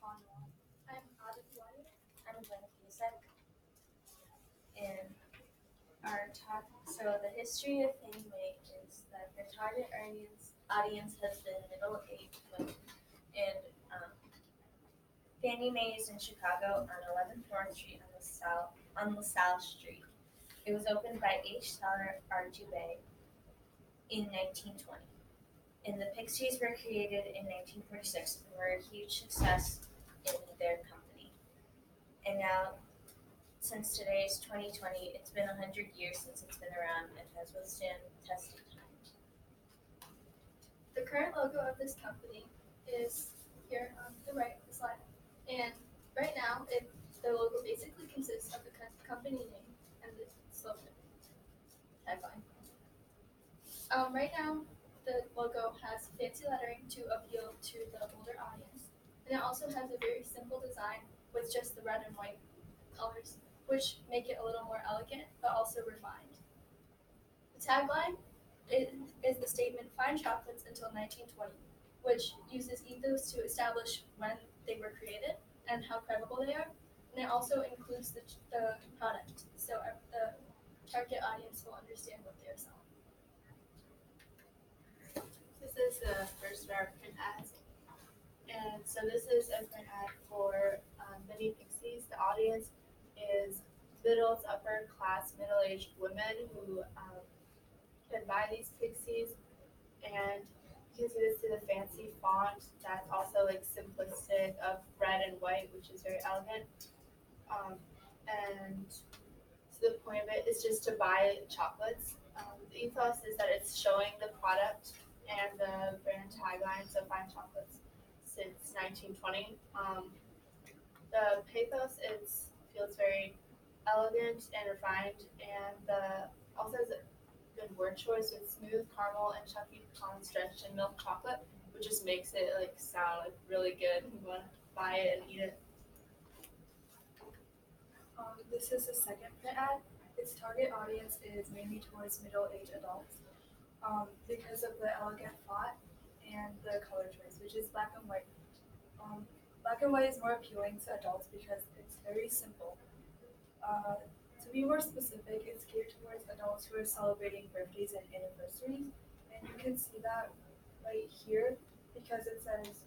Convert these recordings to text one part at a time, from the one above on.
I'm Aditya. I'm going to Cusack, and our talk. So the history of Fannie Mae is that their target audience has been middle-aged women, and Fannie Mae is in Chicago on 11th North Street on LaSalle Street. It was opened by H. Teller Artube in 1920, and the Pixies were created in 1946 and were a huge success in their company. And now since today is 2020, it's been 100 years since it's been around and has withstood testing time. The current logo of this company is here on the right of the slide. And right now, the logo basically consists of the company name and the slogan tagline. Right now, the logo has fancy lettering to appeal to the older audience. And it also has a very simple design with just the red and white colors, which make it a little more elegant but also refined. The tagline is the statement "Fine chocolates until 1920," which uses ethos to establish when they were created and how credible they are. And it also includes the product, so the target audience will understand what they are selling. This is the first of our print ads. And so this is a print ad for mini pixies. The audience is middle to upper class, middle-aged women who can buy these pixies. And you can see this to the fancy font that's also like simplistic of red and white, which is very elegant. And so the point of it is just to buy chocolates. The ethos is that it's showing the product and the brand tagline, so fine chocolates since 1920. The pathos feels very elegant and refined, and also has a good word choice with smooth caramel and chunky pecans drenched in milk chocolate, which just makes it like sound like really good. You want to buy it and eat it. This is the second print ad. Its target audience is mainly towards middle-aged adults because of the elegant font and the color choice, which is black and white. Black and white is more appealing to adults because it's very simple. Uh, to be more specific, it's geared towards adults who are celebrating birthdays and anniversaries, and you can see that right here because it says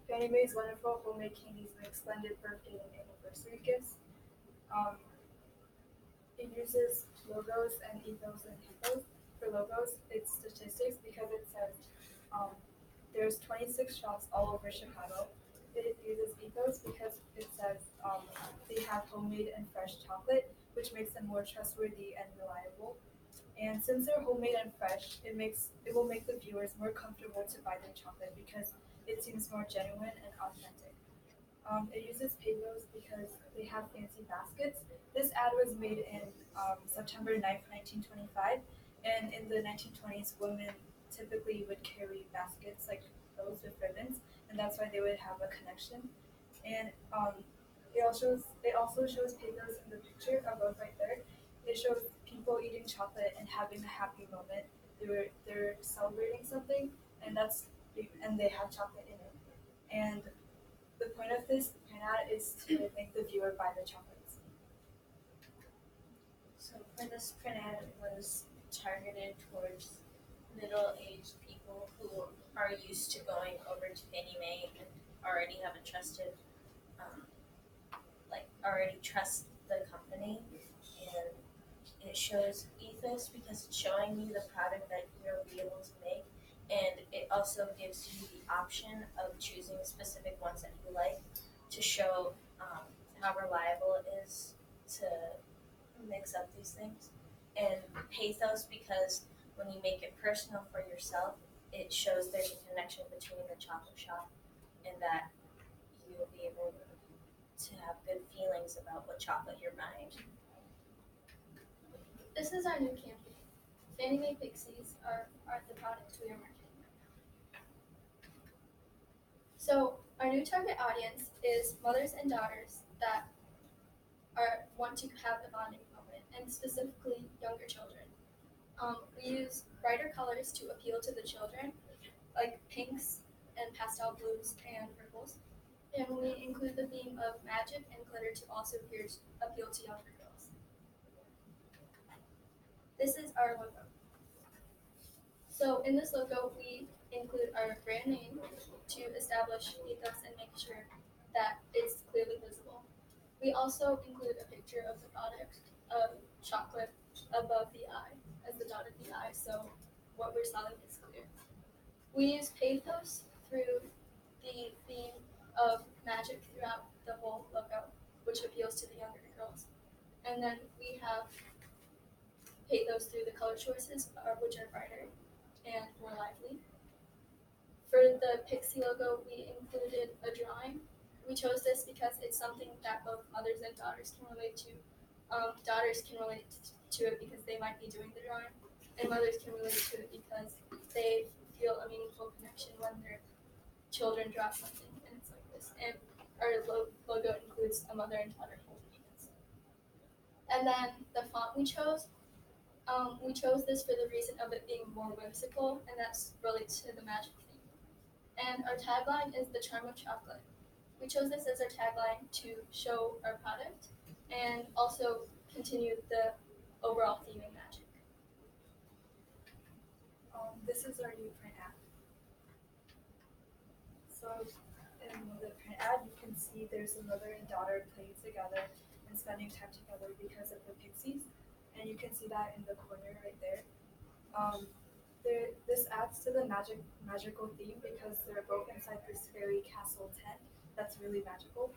Fannie Mae's wonderful homemade candies make splendid birthday and anniversary gifts. Um, it uses logos and ethos and typos. For logos, it's statistics because it says um, there's 26 shops all over Chicago. It uses ethos because it says they have homemade and fresh chocolate, which makes them more trustworthy and reliable. And since they're homemade and fresh, it will make the viewers more comfortable to buy their chocolate because it seems more genuine and authentic. It uses Pagos because they have fancy baskets. This ad was made in September 9th, 1925, and in the 1920s, women typically would carry baskets like those with ribbons, and that's why they would have a connection. And it also shows Pagos in the picture above right there. It shows people eating chocolate and having a happy moment. They're celebrating something, and they have chocolate in it. And the point of this print ad is to make the viewer buy the chocolates. So for this print ad, it was targeted towards middle-aged people who are used to going over to Fannie Mae and already have a trusted, um, already trust the company, and it shows ethos because it's showing you the product that you'll be able to make, and it also gives you the option of choosing specific ones that you like to show how reliable it is to mix up these things. And pathos because when you make it personal for yourself, it shows there's a connection between the chocolate shop and that you'll be able to have good feelings about what chocolate you're buying. This is our new campaign. Fannie Mae Pixies are the products we are marketing. So our new target audience is mothers and daughters that want to have a bonding moment, and specifically younger children. We use brighter colors to appeal to the children, like pinks and pastel blues and purples. And we include the theme of magic and glitter to also appeal to younger girls. This is our logo. So in this logo, we include our brand name to establish ethos and make sure that it's clearly visible. We also include a picture of the product of chocolate above the eye as the dot of the eye, so what we're selling is clear. We use pathos through the theme of magic throughout the whole logo, which appeals to the younger girls. And then we have pathos through the color choices, which are brighter and more lively. For the Pixie logo, we included a drawing. We chose this because it's something that both mothers and daughters can relate to. Daughters can relate to it because they might be doing the drawing, and mothers can relate to it because they feel a meaningful connection when their children draw something, and it's like this. And our logo includes a mother and daughter holding hands. And then the font we chose this for the reason of it being more whimsical, and that's related to the magic theme. And our tagline is the charm of chocolate. We chose this as our tagline to show our product and also continue the overall theme of magic. This is our new print ad. So in the print ad, you can see there's a mother and daughter playing together and spending time together because of the pixies, and you can see that in the corner right there. This adds to the magical theme because they're both inside this fairy castle tent that's really magical.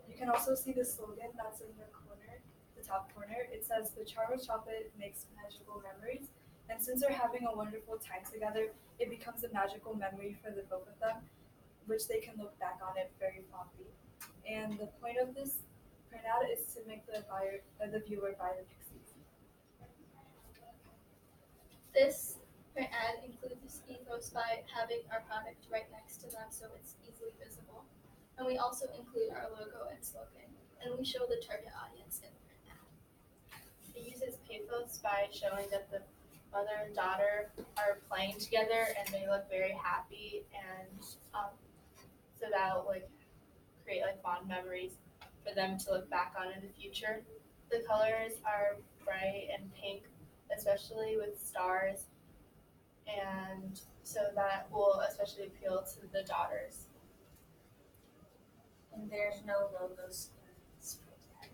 You can also see the slogan that's in the corner, the top corner. It says, "The charm of chocolate makes magical memories." And since they're having a wonderful time together, it becomes a magical memory for the both of them, which they can look back on it very fondly. And the point of this print ad is to make the viewer buy the pixies. This print ad includes ethos by having our product right next to them so it's easily visible. And we also include our logo and slogan, and we show the target audience in the print ad. It uses pathos by showing that the mother and daughter are playing together and they look very happy, and so that'll create fond memories for them to look back on in the future. The colors are bright and pink, especially with stars, and so that will especially appeal to the daughters. And there's no logos in this print ad.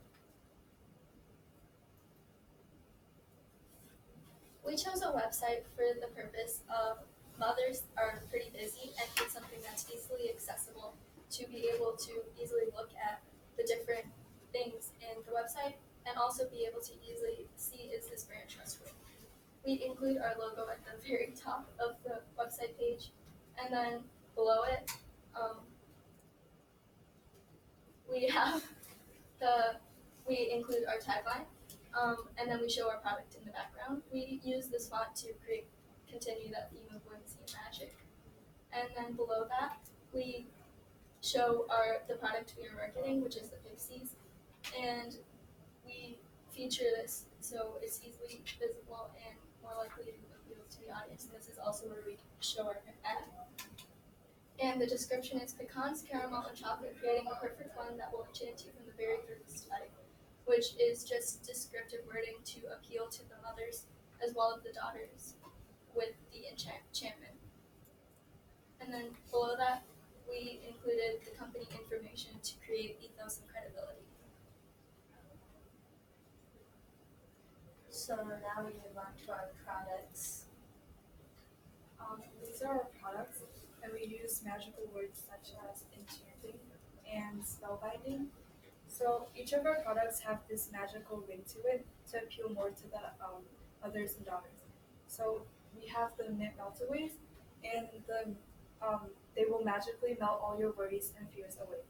We chose a website for the purpose of mothers are pretty busy and need something that's easily accessible to be able to easily look at the different things in the website and also be able to easily see, is this brand trustworthy? We include our logo at the very top of the website page, and then below it, we include our tagline, and then we show our product in the background. We use this font to continue that theme of whimsy and magic. And then below that, we show the product we are marketing, which is the Pixies, and we feature this so it's easily visible and more likely to appeal to the audience. And this is also where we show our ad. And the description is pecans, caramel, and chocolate, creating a perfect blend that will enchant you from the very first bite, which is just descriptive wording to appeal to the mothers as well as the daughters with the enchantment. And then below that, we included the company information to create ethos and credibility. So now we move on to our products. These are our products, and we use magical words such as enchanting and spellbinding. So each of our products have this magical ring to it to appeal more to the mothers and daughters. So we have the mint meltaways, and they will magically melt all your worries and fears away.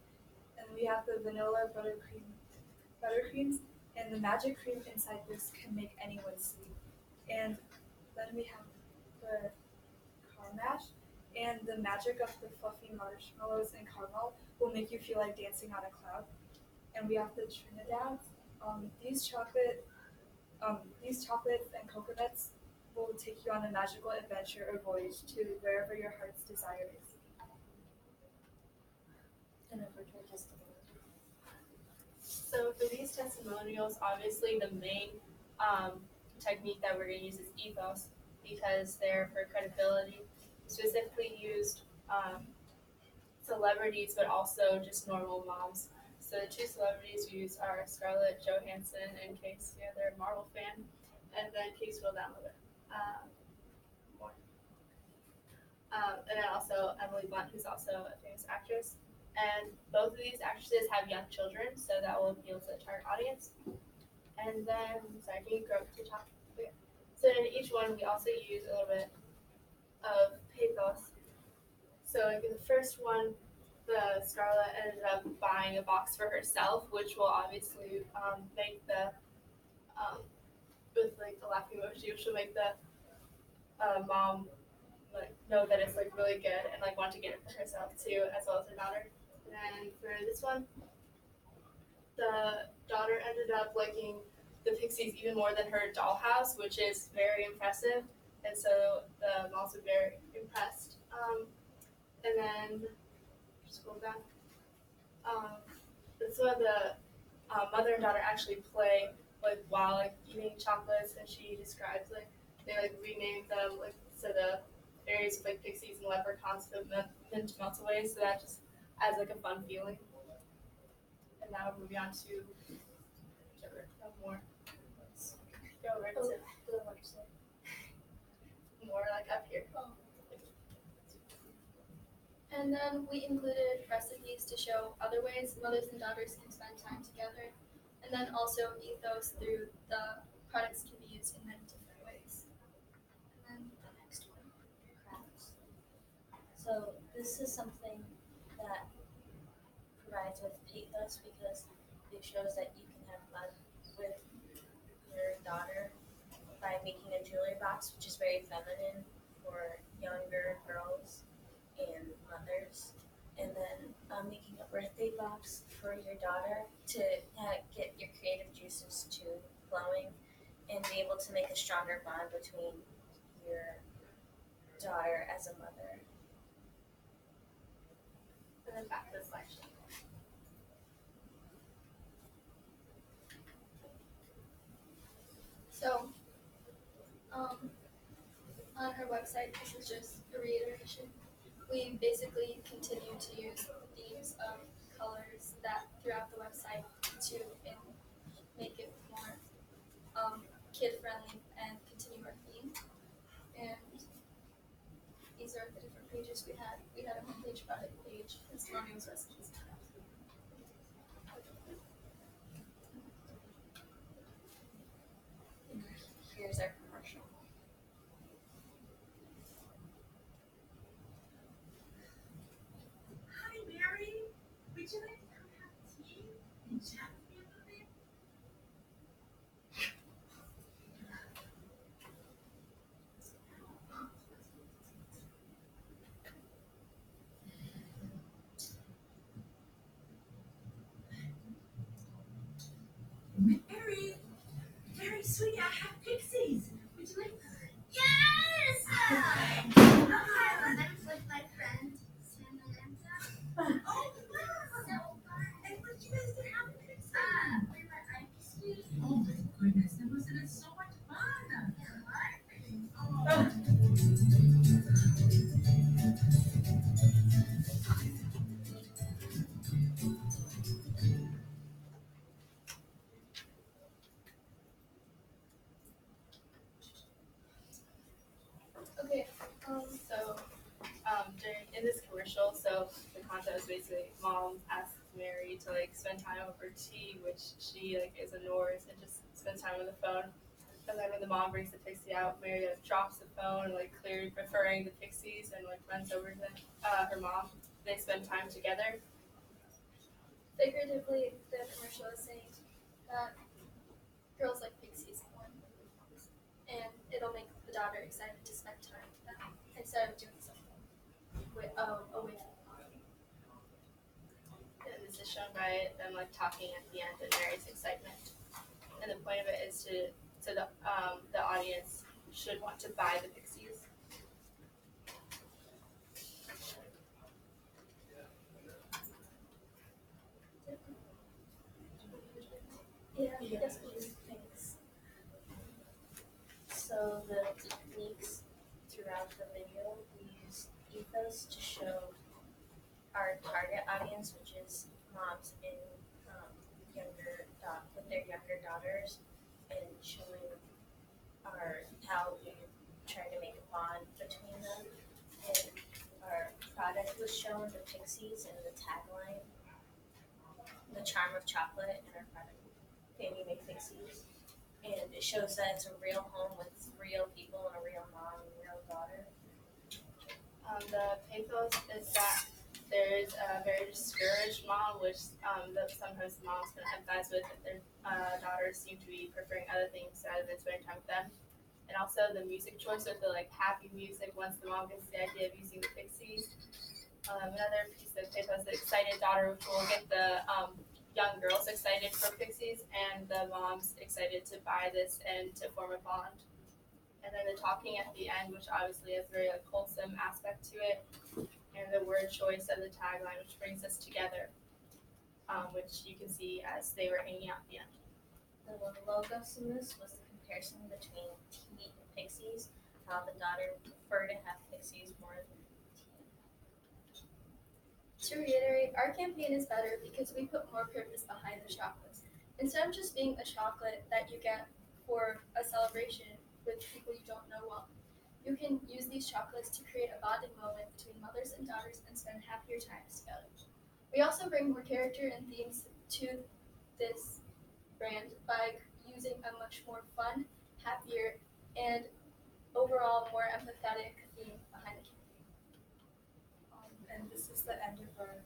And we have the vanilla buttercreams, and the magic cream inside this can make anyone sleep. And then we have the mash, and the magic of the fluffy marshmallows and caramel will make you feel like dancing on a cloud. And we have the Trinidad's. These chocolates and coconuts will take you on a magical adventure or voyage to wherever your heart's desire is. And a virtual testimony. So for these testimonials, obviously the main technique that we're going to use is ethos because they're for credibility. We specifically used celebrities, but also just normal moms. So the two celebrities we used are Scarlett Johansson, in case they're a Marvel fan, and then Case will download it. More. And then also Emily Blunt, who's also a famous actress. And both of these actresses have young children, so that will appeal to the target audience. And then, sorry, can you go to the top? Okay. So in each one, we also use a little bit of pathos. So like in the first one, the Scarlett ended up buying a box for herself, which will obviously make the with like the laughing emoji, which will make the mom like know that it's like really good and like want to get it for herself too, as well as her daughter. And for this one, the daughter ended up liking the pixies even more than her dollhouse, which is very impressive. And so the moms were very impressed. And then just go back. This one, the mother and daughter actually play like while like eating chocolates, and she describes like they like renamed them like so the fairies like pixies and leprechauns to melt away. So that just adds like a fun feeling. And now we're moving on to whichever more. Let's go over to The website. more like up here. And then we included recipes to show other ways mothers and daughters can spend time together. And then also ethos through the products can be used in many different ways. And then the next one. Crafts. So this is something that provides with pathos because it shows that you can have fun with your daughter by making a jewelry box, which is very feminine for younger girls and mothers, and then making a birthday box for your daughter to get your creative juices to flowing and be able to make a stronger bond between your daughter as a mother. And then back to the selection. So on her website, this is just a reiteration. We basically continue to use themes of colors that throughout the website to make it more kid friendly and continue our theme. And these are the different pages we had. We had a homepage, product page, testimonials, recipes. Here's our commercial. Hi, Mary. Would you like to come have tea and chat with me a little bit? Mary, sweetie, I have pixies. Would you like them? Yes! Hi, I'm with my friend Samantha. Oh, wow. And what did you guys do? How many pixies? We went ice cream. Oh, my goodness. That must have been so much fun. Oh. Okay. So in this commercial, so the concept is basically mom asks Mary to like spend time over tea, which she like is ignores and just spends time on the phone. And then when the mom brings the pixie out, Mary like, drops the phone, like clearly preferring the pixies, and like runs over to her mom. They spend time together. Figuratively, the commercial is saying that girls like pixies more, and it'll make the daughter excited to spend time with them instead of doing something away from the mom. And this is shown by them like talking at the end and Mary's excitement. And the point of it is so the audience should want to buy the pixies. So the techniques throughout the video, we use ethos to show our target audience, which is moms in with their younger daughters, and showing how we try to make a bond between them. And our product was shown, the pixies, and the tagline, the charm of chocolate, and our product, Fannie Mae Pixies. And it shows that it's a real home with real people and a real mom and real daughter. The pathos is that there is a very discouraged mom, which that sometimes moms can empathize with if their daughters seem to be preferring other things rather than spending time with them. And also the music choice with the happy music once the mom gets the idea of using the pixies. Another piece of pathos, the excited daughter will get the young girls excited for pixies and the moms excited to buy this and to form a bond. And then the talking at the end, which obviously has a very wholesome aspect to it, and the word choice of the tagline, which brings us together, which you can see as they were hanging out at the end. The logos in this was the comparison between tea and pixies, how the daughter preferred to have pixies more than tea. To reiterate, our campaign is better because we put more purpose behind the chocolates. Instead of just being a chocolate that you get for a celebration with people you don't know well, you can use these chocolates to create a bonding moment between mothers and daughters and spend happier times together. We also bring more character and themes to this brand by using a much more fun, happier, and overall more empathetic theme behind the campaign. And this is the end of our